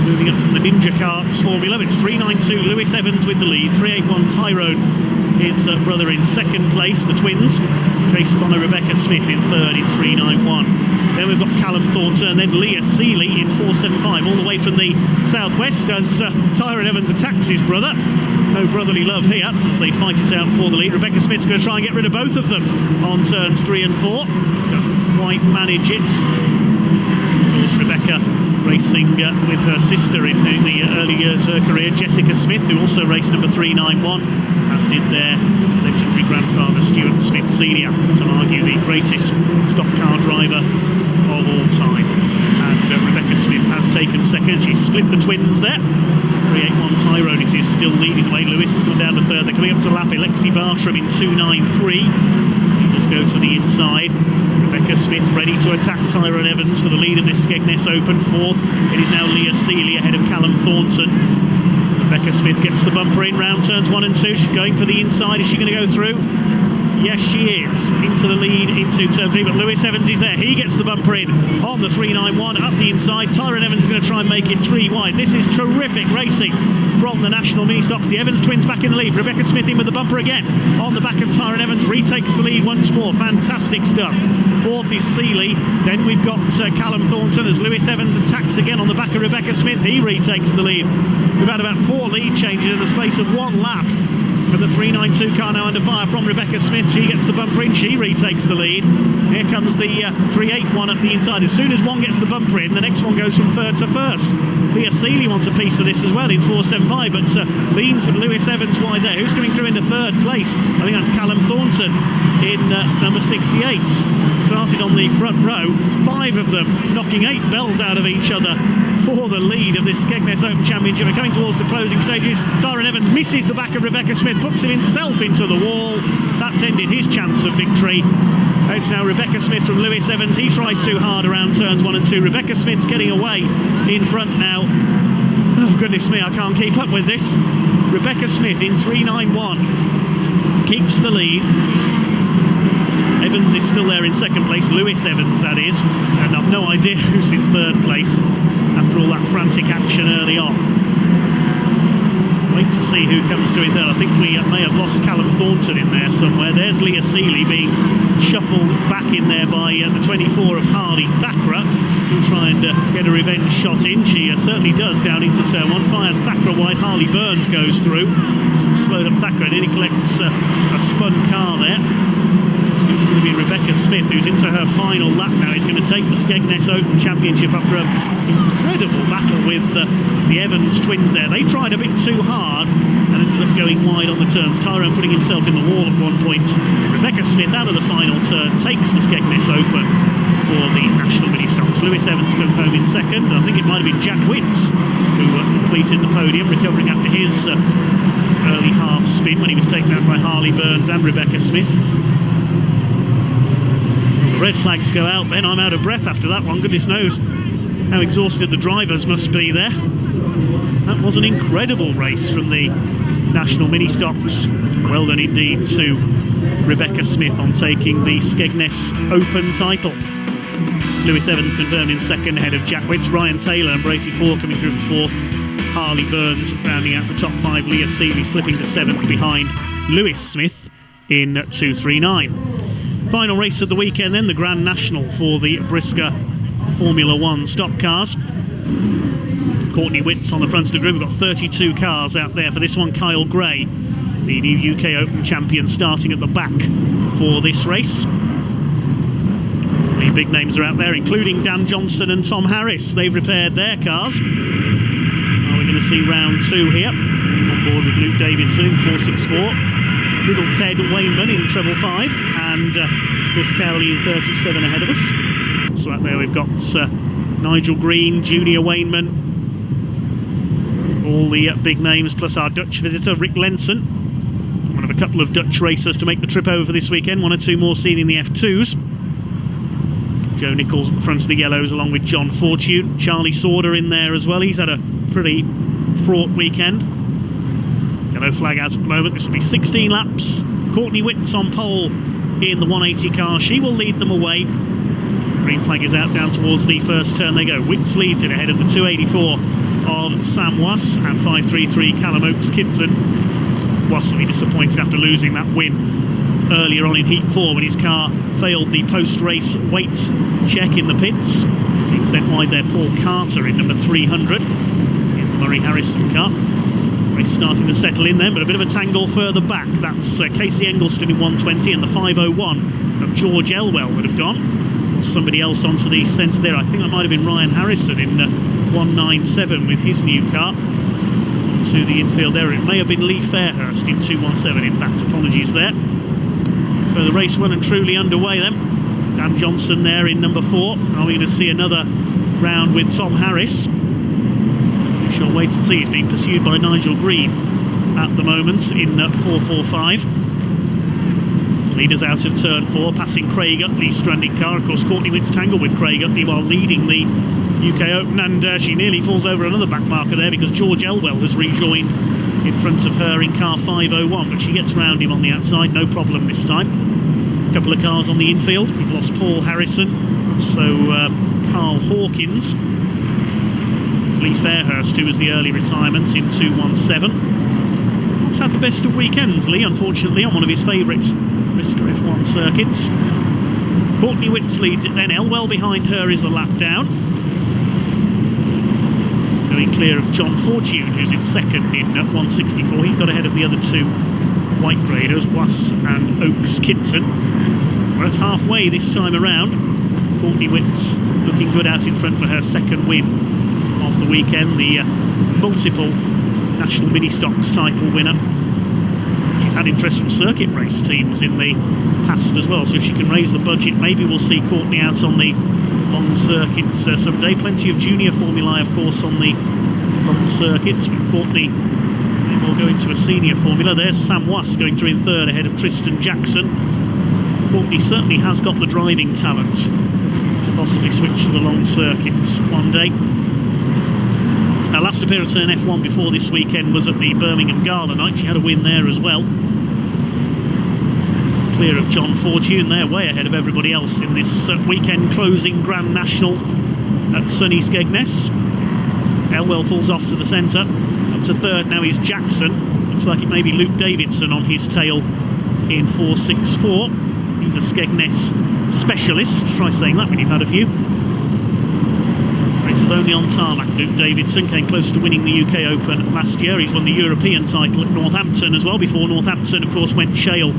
Moving up from the Ninja Karts formula. It's 392 Lewis Evans with the lead. 381 Tyrone, his brother, in 2nd place. The twins chased by Rebecca Smith in 3rd in 391. Then we've got Callum Thornton and then Leah Seeley in 475, all the way from the southwest as Tyrone Evans attacks his brother. No brotherly love here as they fight it out for the lead. Rebecca Smith's going to try and get rid of both of them on turns 3 and 4. Doesn't quite manage it. Of course, Rebecca racing with her sister in the early years of her career, Jessica Smith, who also raced number 391, as did their legendary grandfather, Stuart Smith Sr., to argue the greatest stock car driver of all time. And Rebecca Smith has taken second. She's split the twins there. 381 Tyrone, it is still leading the way. Lewis has gone down to third. They're coming up to lap Alexi Bartram in 293. Just go to the inside. Rebecca Smith ready to attack Tyrone Evans for the lead of this Skegness Open. Fourth, it is now Leah Seeley ahead of Callum Thornton. Rebecca Smith gets the bumper in round turns 1 and 2. She's going for the inside. Is she going to go through? Yes, she is. Into the lead, into turn 3, but Lewis Evans is there. He gets the bumper in on the 391, up the inside. Tyrone Evans is going to try and make it 3 wide. This is terrific racing from the National Mini Stocks. The Evans twins back in the lead. Rebecca Smith in with the bumper again. On the back of Tyrone Evans, retakes the lead once more. Fantastic stuff. Fourth is Seeley. Then we've got Callum Thornton as Lewis Evans attacks again on the back of Rebecca Smith. He retakes the lead. We've had about 4 lead changes in the space of 1 lap. But the 392 car now under fire from Rebecca Smith. She gets the bumper in, she retakes the lead. Here comes the 381 up the inside. As soon as one gets the bumper in, the next one goes from third to first. Leah Seeley wants a piece of this as well in 475, but leans Lewis Evans wide there. Who's coming through into third place? I think that's Callum Thornton in number 68. Started on the front row, 5 of them knocking 8 bells out of each other for the lead of this Skegness Open Championship. We're coming towards the closing stages. Tyrone Evans misses the back of Rebecca Smith, puts it himself into the wall. That's ended his chance of victory. It's now Rebecca Smith from Lewis Evans. He tries too hard around turns 1 and 2. Rebecca Smith's getting away in front now. Oh goodness me, I can't keep up with this. Rebecca Smith in 391 keeps the lead. Evans is still there in second place, Lewis Evans that is, and I've no idea who's in third place after all that frantic action early on. Wait to see who comes to it there. I think we may have lost Callum Thornton in there somewhere. There's Leah Seeley being shuffled back in there by the 24 of Harley Thakra, who'll try and get a revenge shot in. She certainly does down into turn 1. Fires Thakra wide. Harley Burns goes through. Slowed up Thakra and then he collects a spun car there. It's going to be Rebecca Smith, who's into her final lap now. He's going to take the Skegness Open Championship after an incredible battle with the Evans twins there. They tried a bit too hard and ended up going wide on the turns. Tyrone putting himself in the wall at one point. Rebecca Smith out of the final turn takes the Skegness Open for the National Mini Stocks. Lewis Evans goes home in second. I think it might have been Jack Witts who completed the podium, recovering after his early half spin when he was taken out by Harley Burns and Rebecca Smith. Red flags go out then. I'm out of breath after that one. Goodness knows how exhausted the drivers must be there. That was an incredible race from the National Mini Stocks. Well done indeed to Rebecca Smith on taking the Skegness Open title. Lewis Evans confirmed in second ahead of Jack Witts. Ryan Taylor and Bracey Ford coming through for fourth. Harley Burns rounding out the top 5. Leah Seeley slipping to 7th behind Lewis Smith in 239. Final race of the weekend then, the Grand National for the Brisca Formula 1 stock cars. Courtney Witts on the front of the group. We've got 32 cars out there for this one. Kyle Gray, the new UK Open champion, starting at the back for this race. The big names are out there, including Dan Johnson and Tom Harris. They've repaired their cars. Now we're going to see round 2 here. On board with Luke Davidson in 464. Little Ted Wainman in treble 5, and Chris Cowley in 37 ahead of us. So out there we've got Nigel Green, Junior Wainman, all the big names, plus our Dutch visitor Rick Lenson, one of a couple of Dutch racers to make the trip over for this weekend. 1 or 2 more seen in the F2s. Joe Nichols at the front of the yellows along with John Fortune. Charlie Sauder in there as well. He's had a pretty fraught weekend. Yellow flag out at the moment. This will be 16 laps. Courtney Witts on pole in the 180 car. She will lead them away. Green flag is out down towards the first turn they go. Witts leads it ahead of the 284 of Sam Was and 533 Callum Oakes Kidson. Was will be disappointed after losing that win earlier on in Heat 4 when his car failed the post-race weight check in the pits. Being sent wide there, Paul Carter in number 300 in the Murray Harrison car. Race starting to settle in then, but a bit of a tangle further back. That's Casey Engelston in 120 and the 501 of George Elwell would have gone. Somebody else onto the centre there. I think that might have been Ryan Harrison in 197 with his new car. To the infield there, it may have been Lee Fairhurst in 217. In fact, apologies there. So the race well and truly underway then. Dan Johnson there in number 4. Are we going to see another round with Tom Harris? We shall wait and see. He's being pursued by Nigel Green at the moment in 4.45. Leaders out of turn 4, passing Craig Utley's stranded car. Of course, Courtney Witt's tangled with Craig Utley while leading the UK Open, and she nearly falls over another back marker there because George Elwell has rejoined in front of her in car 501, but she gets round him on the outside, no problem this time. A couple of cars on the infield. We've lost Paul Harrison, so Carl Hawkins. Lee Fairhurst, who was the early retirement in 217. He's had the best of weekends, Lee, unfortunately, on one of his favourites, brisca F1 circuits. Courtney Witts leads it then. Elwell behind her is a lap down. Going clear of John Fortune, who's in second in 164. He's got ahead of the other two white graders, Was and Oaks Kitson. We're at halfway this time around. Courtney Witts looking good out in front for her second win of the weekend, the multiple National Mini Stocks title winner. She's had interest from circuit race teams in the past as well, so if she can raise the budget, maybe we'll see Courtney out on the long circuits someday. Plenty of junior formulae, of course, on the long circuits, but Courtney will go into a senior formula. There's Sam Was going through in third ahead of Tristan Jackson. Courtney certainly has got the driving talent to possibly switch to the long circuits one day. Her last appearance in F1 before this weekend was at the Birmingham Gala night. She had a win there as well. Clear of John Fortune, they're way ahead of everybody else in this weekend closing Grand National at sunny Skegness. Elwell pulls off to the centre. Up to third now is Jackson. Looks like it may be Luke Davidson on his tail in 4.64. He's a Skegness specialist. Try saying that when you've had a few. Races only on tarmac. Luke Davidson came close to winning the UK Open last year. He's won the European title at Northampton as well, before Northampton, of course, went shale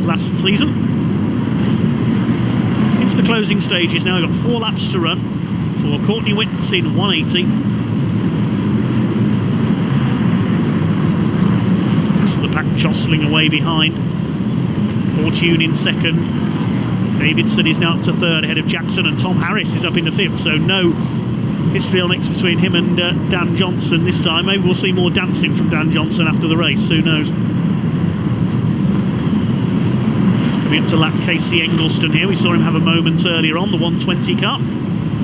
last season. Into the closing stages now. We've got 4 laps to run for Courtney Witts in 180. Rest of the pack jostling away behind. Fortune in second. Davidson is now up to third ahead of Jackson, and Tom Harris is up into fifth, so no histrionics between him and Dan Johnson this time. Maybe we'll see more dancing from Dan Johnson after the race, who knows. Coming up to lap Casey Eggleston here. We saw him have a moment earlier on, the 120 car,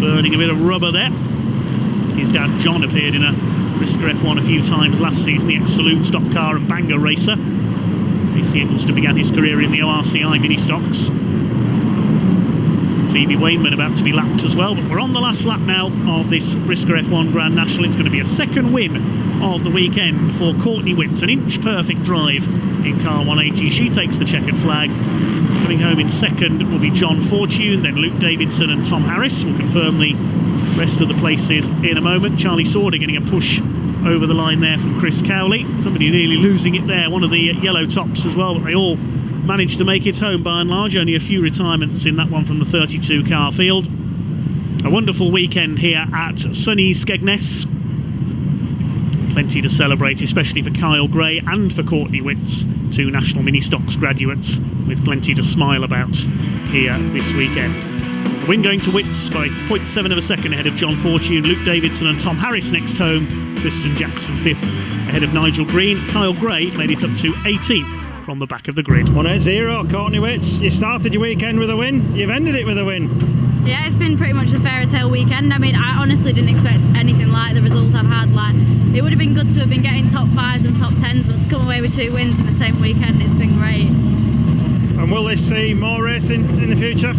burning a bit of rubber there. His dad John appeared in a brisca F1 a few times last season, the ex-Saloon stock car and banger racer. Casey Eggleston began his career in the ORCI mini stocks. Phoebe Wainman about to be lapped as well, but we're on the last lap now of this brisca F1 Grand National. It's going to be a second win of the weekend for Courtney Witts, an inch perfect drive in car 180. She takes the checkered flag. Coming home in second will be John Fortune, then Luke Davidson and Tom Harris. We'll confirm the rest of the places in a moment. Charlie Sauder getting a push over the line there from Chris Cowley. Somebody nearly losing it there, one of the yellow tops as well, but they all managed to make it home by and large. Only a few retirements in that one from the 32 car field. A wonderful weekend here at sunny Skegness. Plenty to celebrate, especially for Kyle Gray and for Courtney Witts, 2 National Mini Stocks graduates with plenty to smile about here this weekend. The win going to Witts by 0.7 of a second ahead of John Fortune, Luke Davidson and Tom Harris next home. Tristan Jackson 5th ahead of Nigel Green. Kyle Gray made it up to 18th from the back of the grid. 180, Courtney Witts. You started your weekend with a win, you've ended it with a win. Yeah, it's been pretty much a fairy tale weekend. I mean, I honestly didn't expect anything like the results I've had. Like, it would have been good to have been getting top 5s and top 10s, but to come away with 2 wins in the same weekend, it's been great. And will this see more racing in the future?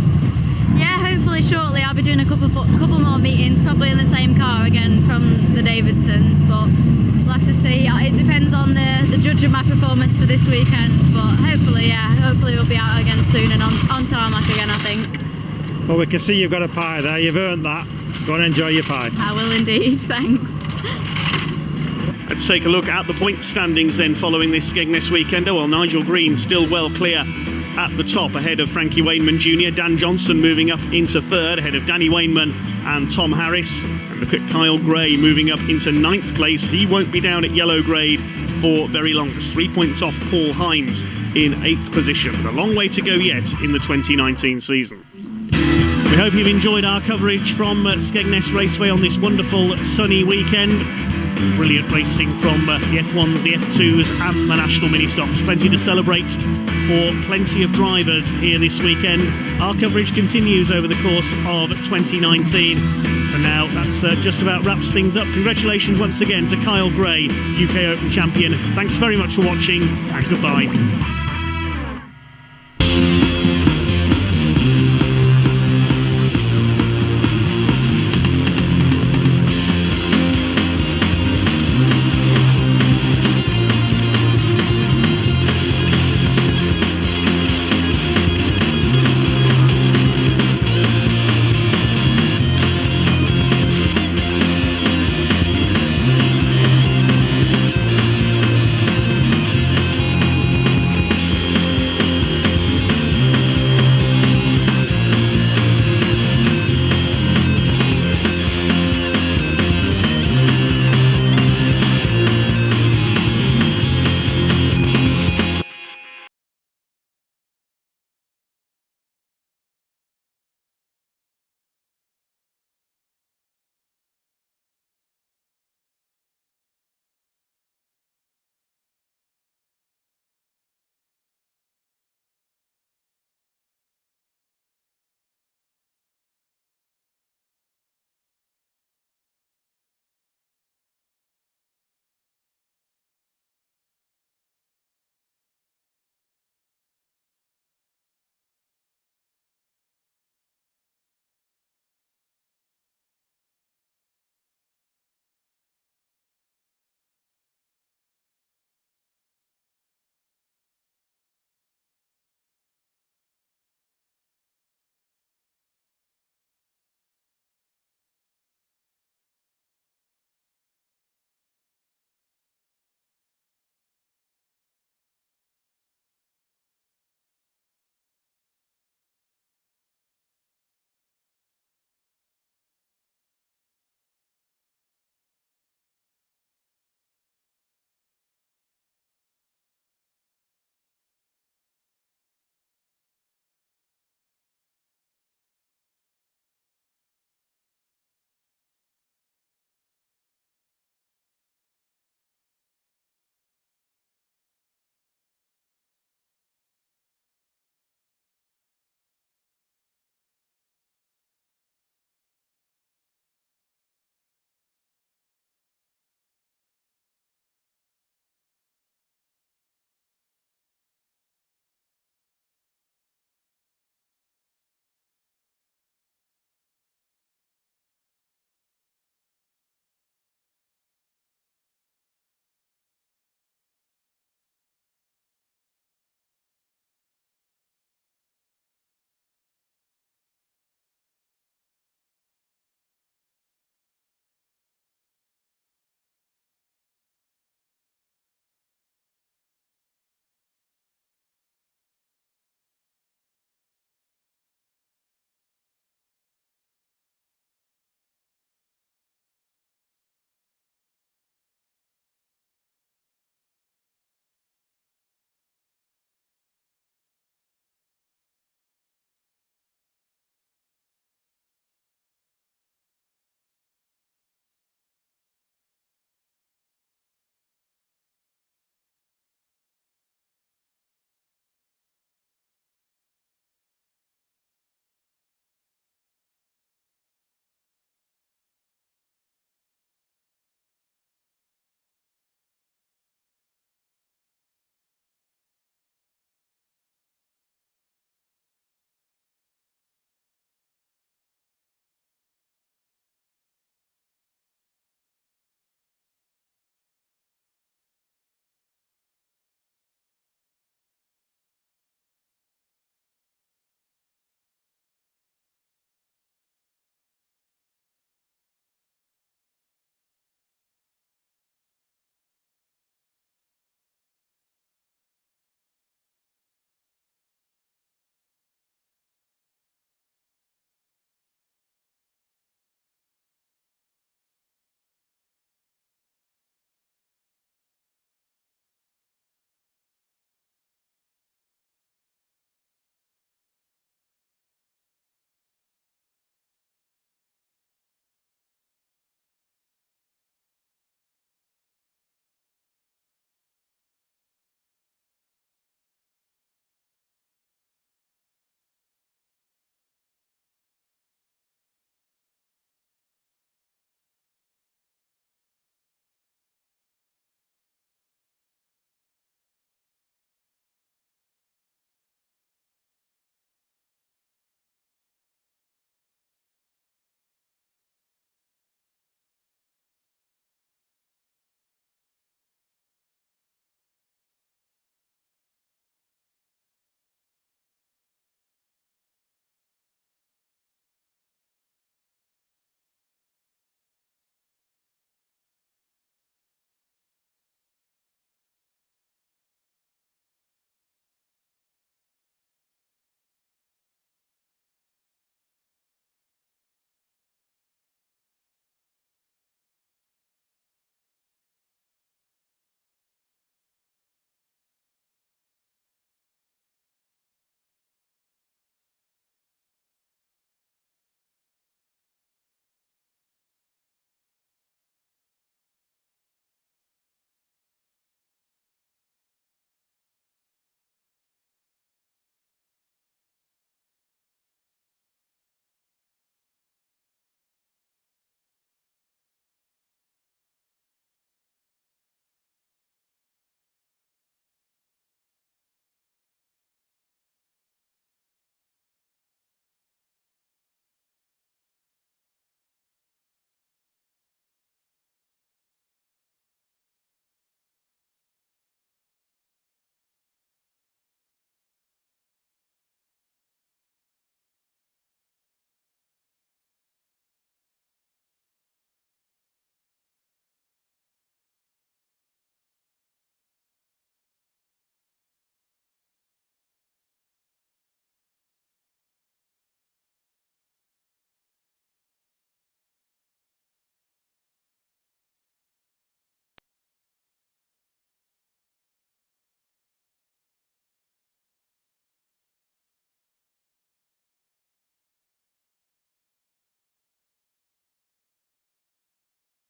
Yeah, hopefully shortly. I'll be doing a couple more meetings, probably in the same car again from the Davidsons, but we'll have to see. It depends on the judge of my performance for this weekend, but hopefully we'll be out again soon and on tarmac again, I think. Well, we can see you've got a pie there, you've earned that. Go and enjoy your pie. I will indeed, thanks. Let's take a look at the point standings then following this Skegness weekend. Well, Nigel Green still well clear at the top ahead of Frankie Wainman Jr. Dan Johnson moving up into third ahead of Danny Wainman and Tom Harris. And look at Kyle Gray moving up into 9th place. He won't be down at yellow grade for very long. Just 3 points off Paul Hines in 8th position. But a long way to go yet in the 2019 season. We hope you've enjoyed our coverage from Skegness Raceway on this wonderful sunny weekend. Brilliant racing from the F1s, the F2s and the National Mini Stocks. Plenty to celebrate for plenty of drivers here this weekend. Our coverage continues over the course of 2019. For now, that's just about wraps things up. Congratulations once again to Kyle Gray, UK Open champion. Thanks very much for watching and goodbye.